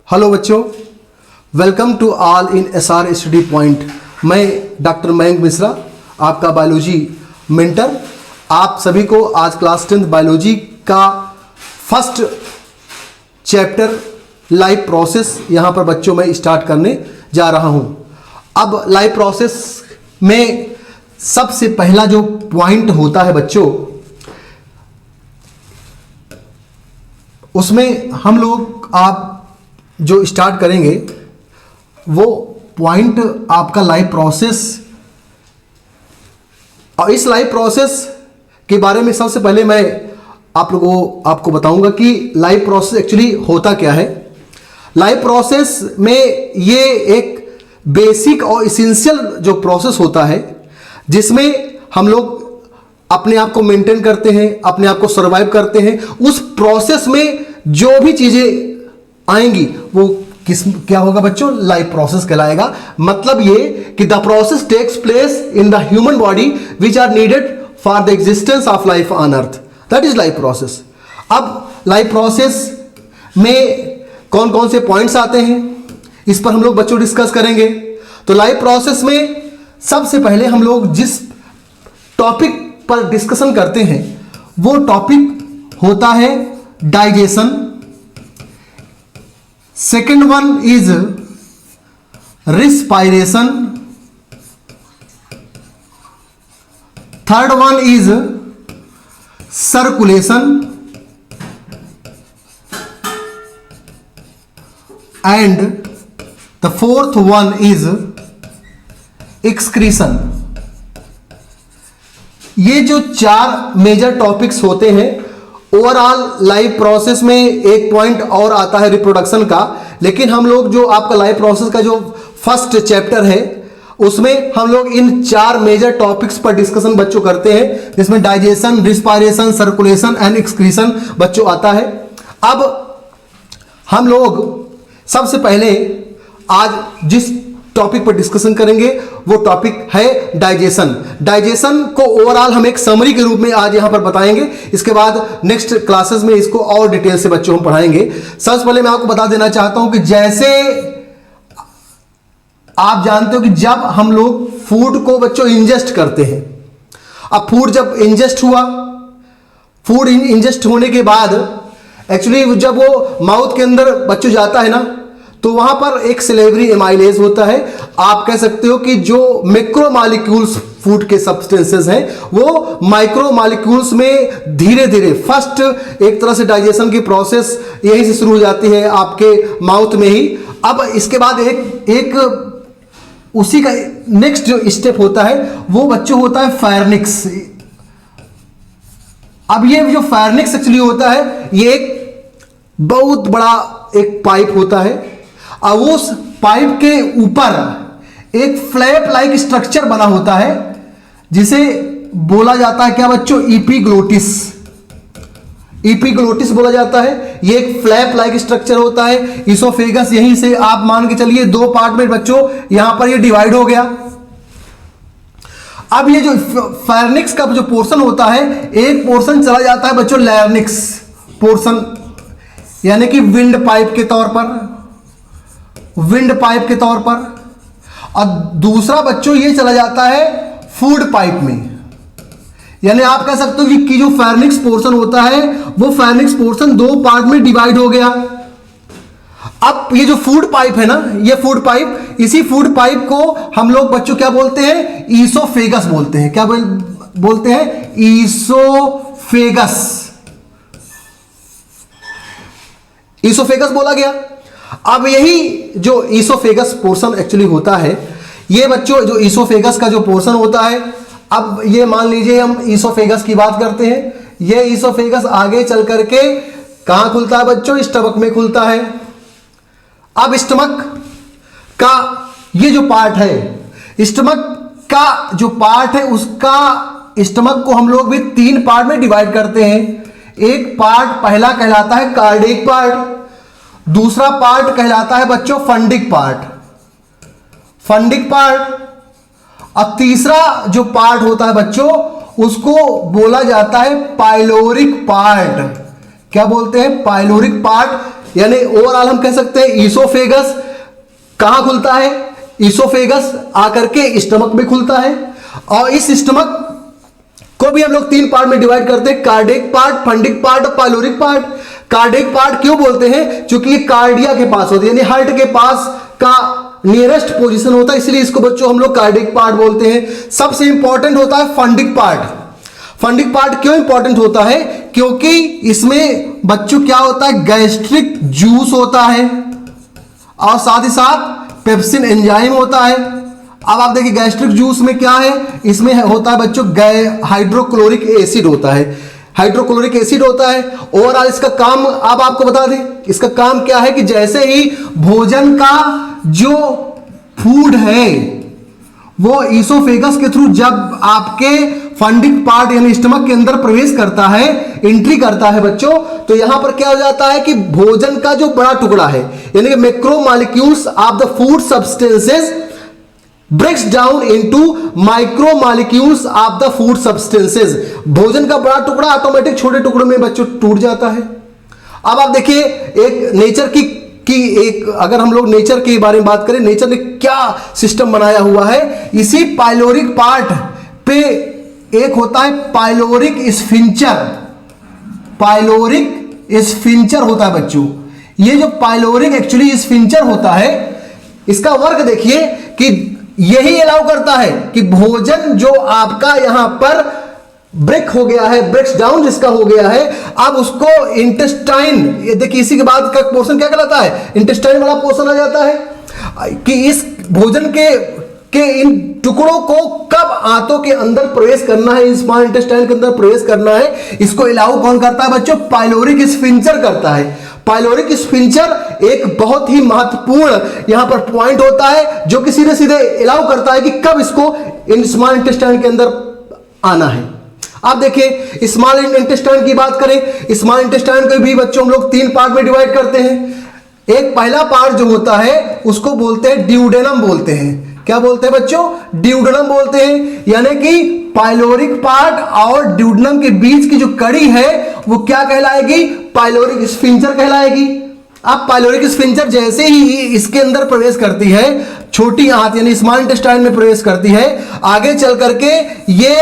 Hello बच्चों, welcome to all in SR study point. मैं doctor Mayank Mishra, आपका बायोलॉजी मेंटर। आप सभी को आज क्लास 10th बायोलॉजी का फर्स्ट चैप्टर लाइफ प्रोसेस यहाँ पर बच्चों में स्टार्ट करने जा रहा हूँ। अब लाइफ प्रोसेस में सबसे पहला जो पॉइंट होता है बच्चों, उसमें हम लोग आप जो स्टार्ट करेंगे वो पॉइंट आपका लाइफ प्रोसेस। और इस लाइफ प्रोसेस के बारे में सबसे पहले मैं आपको बताऊंगा कि लाइफ प्रोसेस एक्चुअली होता क्या है। लाइफ प्रोसेस में ये एक बेसिक और इसेंशियल जो प्रोसेस होता है जिसमें हम लोग अपने आप को मेंटेन करते हैं, अपने आप को सर्वाइव करते हैं। उस प्रोसेस में जो भी चीजें आएंगी वो क्या होगा बच्चों? लाइफ प्रोसेस कहलाएगा। मतलब ये कि the process takes place in the human body which are needed for the existence of life on earth, that is life process. अब लाइफ प्रोसेस में कौन कौन से पॉइंट्स आते हैं, इस पर हम लोग बच्चों डिस्कस करेंगे। तो लाइफ प्रोसेस में सबसे पहले हम लोग जिस टॉपिक पर डिस्कशन करते हैं वो टॉपिक होता है digestion. Second one is respiration. Third one is circulation and the fourth one is excretion. ये जो चार मेजर टॉपिक्स होते हैं, ओवरऑल लाइफ प्रोसेस में एक पॉइंट और आता है रिप्रोडक्शन का, लेकिन हम लोग जो आपका लाइफ प्रोसेस का जो फर्स्ट चैप्टर है उसमें हम लोग इन चार मेजर टॉपिक्स पर डिस्कशन बच्चों करते हैं, जिसमें digestion, respiration, circulation and excretion बच्चों आता है। अब हम लोग सबसे पहले आज जिस टॉपिक पर डिस्कशन करेंगे वो टॉपिक है डाइजेशन। डाइजेशन को ओवरऑल हम एक समरी के रूप में आज यहां पर बताएंगे। इसके बाद नेक्स्ट क्लासेस में इसको और डिटेल से बच्चों हम पढ़ाएंगे। सबसे पहले मैं आपको बता देना चाहता हूं कि जैसे आप जानते हो कि जब हम लोग फूड को बच्चों इंजेस्ट करते हैं, अब फूड जब इंजेस्ट हुआ, फूड इंजेस्ट होने के बाद एक्चुअली जब वो माउथ के अंदर बच्चों जाता है ना, तो वहां पर एक सिलेवरी एमाइलेज होता है। आप कह सकते हो कि जो मैक्रो मॉलिक्यूल्स फूड के सब्सटेंसेस हैं वो माइक्रो मॉलिक्यूल्स में धीरे धीरे फर्स्ट एक तरह से डाइजेशन की प्रोसेस यहीं से शुरू हो जाती है आपके माउथ में ही। अब इसके बाद एक उसी का नेक्स्ट जो स्टेप होता है वो बच्चों होता है फायरनिक्स। अब ये जो फायरनिक्स एक्चुअली होता है ये एक बहुत बड़ा एक पाइप होता है, और उस पाइप के ऊपर एक फ्लैप लाइक स्ट्रक्चर बना होता है जिसे बोला जाता है क्या बच्चों? इपीग्लोटिस। इपीग्लोटिस बोला जाता है। ये एक फ्लैप लाइक स्ट्रक्चर होता है। इसोफेगस यहीं से आप मान के चलिए दो पार्ट में बच्चों यहां पर ये डिवाइड हो गया। अब ये जो फायरनिक्स का जो पोर्शन होता है, एक पोर्शन चला जाता है बच्चों लैरिंक्स पोर्शन, यानी कि विंड पाइप के तौर पर, विंड पाइप के तौर पर, और दूसरा बच्चों ये चला जाता है फूड पाइप में। यानी आप कह सकते हो कि जो फायरनिक्स पोर्शन होता है वो फायरनिक्स पोर्शन दो पार्ट में डिवाइड हो गया। अब ये जो फूड पाइप है ना, ये फूड पाइप, इसी फूड पाइप को हम लोग बच्चों क्या बोलते हैं? ईसोफेगस बोलते हैं। क्या बोलते हैं? ईसोफेगस। ईसोफेगस बोला गया। अब यही जो ईसोफेगस पोर्शन एक्चुअली होता है, ये बच्चों जो ईसोफेगस का जो पोर्शन होता है, अब ये मान लीजिए हम ईसोफेगस की बात करते हैं। ये ईसोफेगस आगे चल करके कहां खुलता है बच्चों? स्टमक में खुलता है। अब स्टमक का ये जो पार्ट है, स्टमक का जो पार्ट है उसका, स्टमक को हम लोग भी तीन पार्ट में डिवाइड करते हैं। एक पार्ट पहला कहलाता है कार्डियक पार्ट, दूसरा पार्ट कहलाता है बच्चों फंडिक पार्ट, फंडिक पार्ट, और तीसरा जो पार्ट होता है बच्चों उसको बोला जाता है पाइलोरिक पार्ट। क्या बोलते हैं? Pyloric part. यानी ओवरऑल हम कह सकते हैं ईसोफेगस कहां खुलता है, ईसोफेगस आकर के स्टमक में खुलता है। और इस स्टमक को भी हम लोग 3 पार्ट में डिवाइड करते हैं, कार्डिक पार्ट, फंडिक पार्ट और पाइलोरिक पार्ट। कार्डिक पार्ट क्यों बोलते हैं, क्योंकि ये कार्डिया के पास होती है, यानी हार्ट के पास का नियरेस्ट पोजीशन होता है, इसलिए इसको बच्चों हम लोग कार्डिक पार्ट बोलते हैं। सबसे इंपॉर्टेंट होता है फंडिक पार्ट। फंडिक पार्ट क्यों इंपॉर्टेंट होता है, क्योंकि इसमें बच्चों क्या होता है, गैस्ट्रिक जूस होता है और साथ ही साथ पेप्सिन एंजाइम होता है। अब आप देखिए गैस्ट्रिक जूस में क्या है, इसमें होता है बच्चों हाइड्रोक्लोरिक एसिड होता है, हाइड्रोक्लोरिक एसिड होता है। ओवरऑल इसका काम अब आपको बता दें, इसका काम क्या है कि जैसे ही भोजन का जो फूड है वो ईसोफेगस के थ्रू जब आपके फंडिक पार्ट यानी स्टमक के अंदर प्रवेश करता है, एंट्री करता है बच्चों, तो यहां पर क्या हो जाता है कि भोजन का जो बड़ा टुकड़ा है यानी कि macromolecules of the food substances breaks down into micromolecules of the food substances. भोजन का बड़ा टुकड़ा ऑटोमेटिक छोटे टुकड़ों में बच्चों टूट जाता है। अब आप देखिए एक नेचर की एक अगर हम लोग नेचर के बारे में बात करें, नेचर ने क्या सिस्टम बनाया हुआ है, इसी पाइलोरिक पार्ट पे एक होता है पाइलोरिक स्फिंक्टर। पाइलोरिक स्फिंक्टर होता है बच्चों, ये जो पाइलोरिक एक्चुअली स्फिंक्टर होता है, इसका वर्क देखिए कि यही अलाउ करता है कि भोजन जो आपका यहां पर ब्रेक हो गया है, ब्रेक्स डाउन जिसका हो गया है, अब उसको इंटेस्टाइन, देखिए इसी के बाद का पोर्शन क्या कहलाता है, इंटेस्टाइन वाला पोर्शन आ जाता है कि इस भोजन के इन टुकड़ों को कब आंतों के अंदर प्रवेश करना है, स्मॉल इंटेस्टाइन के अंदर प्रवेश करना है, इसको अलाउ कौन करता है बच्चों, पाइलोरिक स्फिंक्टर करता है। पाइलोरिक स्फिंक्टर एक बहुत ही महत्वपूर्ण यहां पर पॉइंट होता है जो कि सीधे सीधे अलाउ करता है कि कब इसको इन स्मॉल इंटेस्टाइन के अंदर आना है। आप देखिए स्मॉल इंटेस्टाइन की बात करें, स्मॉल इंटेस्टाइन को भी बच्चों हम लोग 3 पार्ट में डिवाइड करते हैं। एक पहला पार्ट जो होता है उसको बोलते हैं ड्यूडेनम बोलते हैं। क्या बोलते हैं बच्चों, ड्यूडेनम बोलते हैं, यानी कि पाइलोरिक पार्ट और ड्यूडेनम के बीच की जो कड़ी है वो क्या कहलाएगी, पाइलोरिक स्फिंक्टर कहलाएगी। अब पाइलोरिक स्फिंक्टर जैसे ही इसके अंदर प्रवेश करती है, छोटी आंत यानी स्मॉल इंटेस्टाइन में प्रवेश करती है, आगे चल करके ये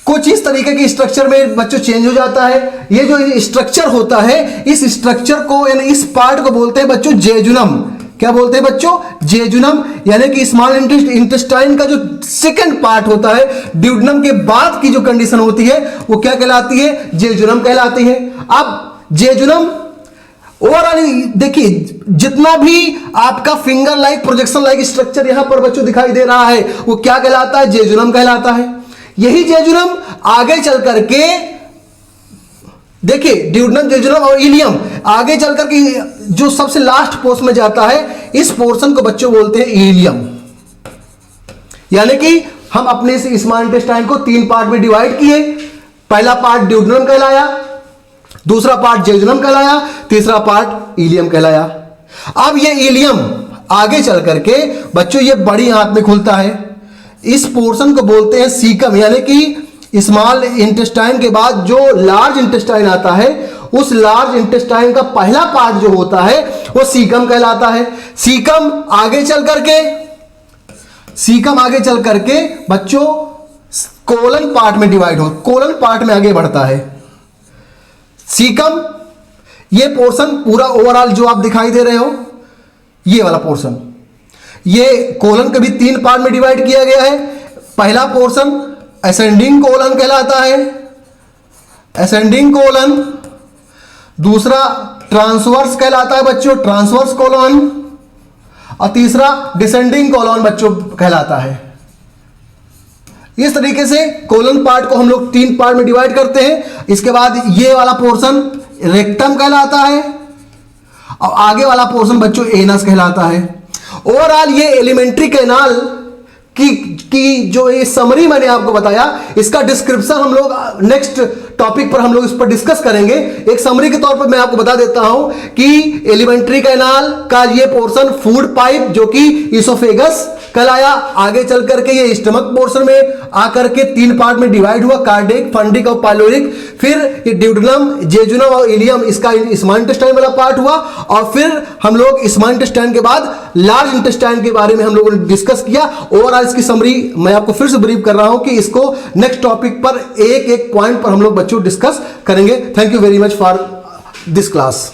कुछ इस तरीके की स्ट्रक्चर में बच्चों चेंज हो जाता है। ये जो स्ट्रक्चर होता है, इस स्ट्रक्चर को यानी इस पार्ट को बोलते हैं बच्चों जेजुनम। क्या बोलते हैं बच्चों, जेजुनम, यानी कि स्मॉल इंटेस्टाइन का जो सेकंड पार्ट होता है, ड्यूडेनम के बाद की जो कंडीशन होती है वो क्या कहलाती है, जेजुनम कहलाती है। अब जेजुनम ओवरऑल देखिए जितना भी आपका finger like projection like structure यहां पर बच्चों दिखाई दे रहा है वो क्या कहलाता है, जेजुनम कहलाता है। यही जेजुनम आगे चल करके देखिए ड्यूडेनम, जेजुनम और इलियम आगे चल करके जो सबसे लास्ट पोर्शन में जाता है, इस पोर्शन को बच्चों बोलते हैं इलियम। यानी कि हम अपने इस स्मॉल इंटेस्टाइन को 3 पार्ट में डिवाइड किए। पहला पार्ट ड्यूडेनम कहलाया, दूसरा पार्ट जेजुनम कहलाया, तीसरा पार्ट इलियम कहलाया। अब ये इलियम आगे चल करके बच्चों ये बड़ी आंत में खुलता है। इस पोर्शन को बोलते हैं सीकम, यानी कि स्मॉल इंटेस्टाइन के बाद जो लार्ज इंटेस्टाइन आता है, उस लार्ज इंटेस्टाइन का पहला पार्ट जो होता है वो सीकम कहलाता है। सीकम आगे चल करके बच्चों कोलन पार्ट में डिवाइड हो, कोलन पार्ट में आगे बढ़ता है सीकम। ये पोर्शन पूरा ओवरऑल जो आप दिखाई दे रहे हो, ये वाला पोर्शन, ये कोलन को भी 3 पार्ट में डिवाइड किया गया है। पहला पोर्शन असेंडिंग कोलन कहलाता है, असेंडिंग कोलन। दूसरा ट्रांसवर्स कहलाता है बच्चों, ट्रांसवर्स कोलन। और तीसरा डिसेंडिंग कोलन बच्चों कहलाता है। इस तरीके से कोलन पार्ट को हम लोग 3 पार्ट में डिवाइड करते हैं। इसके बाद ये वाला पोर्शन रेक्टम कहलाता है और आगे वाला पोर्शन बच्चों एनस कहलाता है। ओवरऑल ये एलिमेंट्री कैनाल की जो ये समरी मैंने आपको बताया, इसका डिस्क्रिप्शन हम लोग नेक्स्ट टॉपिक पर हम लोग इस पर डिस्कस करेंगे। एक समरी के तौर पर मैं आपको बता देता हूं कि एलिमेंट्री कैनाल का ये पोर्शन फूड पाइप जो कि ईसोफेगस कल आया, आगे चल करके ये स्टमक पोर्शन में आकर के 3 पार्ट में डिवाइड हुआ, कार्डिक, फंडिक और पाइलोरिक। फिर ये ड्यूडेनम, जेजुनम और इलियम इसका स्मॉल इंटेस्टाइन वाला पार्ट हुआ, और फिर हम लोग स्मॉल इंटेस्टाइन के बाद लार्ज इंटेस्टाइन के बारे में हम लोगों ने डिस्कस किया। ओवरऑल इसकी समरी मैं आपको फिर से ब्रीफ कर रहा हूं कि इसको नेक्स्ट टॉपिक पर एक एक पॉइंट पर हम लोग बच्चों डिस्कस करेंगे। Thank you very much for this class.